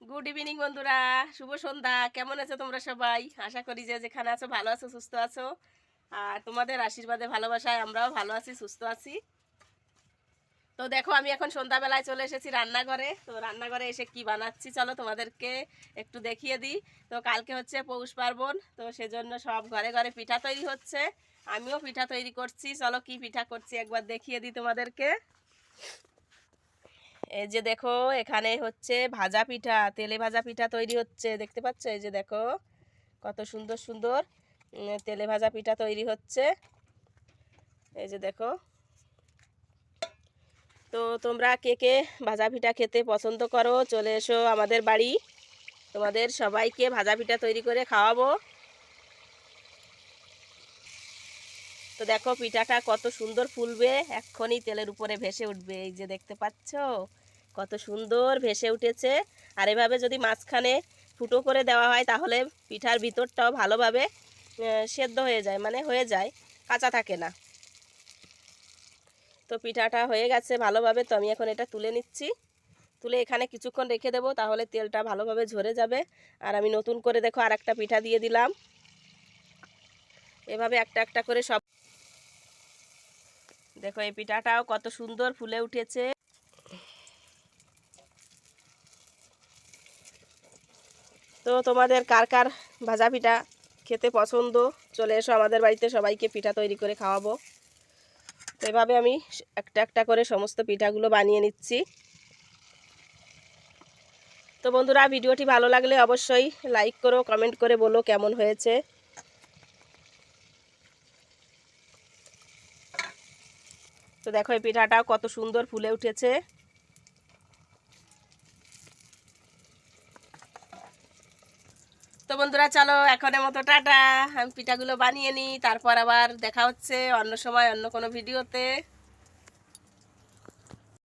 Good evening বন্ধুরা, শুভ সন্ধ্যা। কেমন আছো তোমরা সবাই? আশা করি যে যেখানে আছো ভালো আছো, সুস্থ আছো। আর তোমাদের আশীর্বাদে ভালোবাসায় আমরাও ভালো আছি, সুস্থ আছি। তো দেখো, আমি এখন সন্ধ্যাবেলায় চলে এসেছি রান্নাঘরে। তো রান্নাঘরে এসে কি বানাচ্ছি চলো তোমাদেরকে একটু দেখিয়ে দিই। তো কালকে হচ্ছে পৌষ পার্বণ, তো সেজন্য সব ঘরে ঘরে পিঠা তৈরি হচ্ছে। আমিও পিঠা তৈরি করছি। চলো কি পিঠা করছি একবার দেখিয়ে দিই তোমাদেরকে। এই যে দেখো, এখানে হচ্ছে ভাজা পিঠা, তেলে ভাজা পিঠা তৈরি হচ্ছে, দেখতে পাচ্ছ? এই যে দেখো, কত সুন্দর সুন্দর তেলে ভাজা পিঠা তৈরি হচ্ছে। এই যে দেখো। তো তোমরা কে কে ভাজা পিঠা খেতে পছন্দ করো, চলে এসো আমাদের বাড়ি, তোমাদের সবাইকে ভাজা পিঠা তৈরি করে খাওয়াবো। তো দেখো, পিঠাটা কত সুন্দর ফুলবে, এক্ষুনি তেলের উপরে ভেসে উঠবে। এই যে দেখতে পাচ্ছ, কত সুন্দর ভেসে উঠেছে। আর এভাবে যদি মাঝখানে ফুটো করে দেওয়া হয় তাহলে পিঠার ভিতরটাও ভালোভাবে সেদ্ধ হয়ে যায়, মানে হয়ে যায়, কাঁচা থাকে না। তো পিঠাটা হয়ে গেছে ভালোভাবে। তো আমি এখন এটা তুলে নিচ্ছি, তুলে এখানে কিছুক্ষণ রেখে দেবো, তাহলে তেলটা ভালোভাবে ঝরে যাবে। আর আমি নতুন করে দেখো আর একটা পিঠা দিয়ে দিলাম। এভাবে একটা একটা করে সব। দেখো, এই পিঠাটাও কত সুন্দর ফুলে উঠেছে। তো তোমাদের কার কার ভাজা পিঠা খেতে পছন্দ, চলে এসো আমাদের বাড়িতে, সবাইকে পিঠা তৈরি করে খাওয়াবো। তো এভাবে আমি একটা একটা করে সমস্ত পিঠাগুলো বানিয়ে নিচ্ছি। তো বন্ধুরা, ভিডিওটি ভালো লাগলে অবশ্যই লাইক করো, কমেন্ট করে বলো কেমন হয়েছে। তো দেখো, এই পিঠাটাও কত সুন্দর ফুলে উঠেছে। তো বন্ধুরা, চলো এখনের মতো টাটা। আমি পিঠাগুলো বানিয়ে নিই, তারপর আবার দেখা হচ্ছে অন্য সময় অন্য কোনো ভিডিওতে।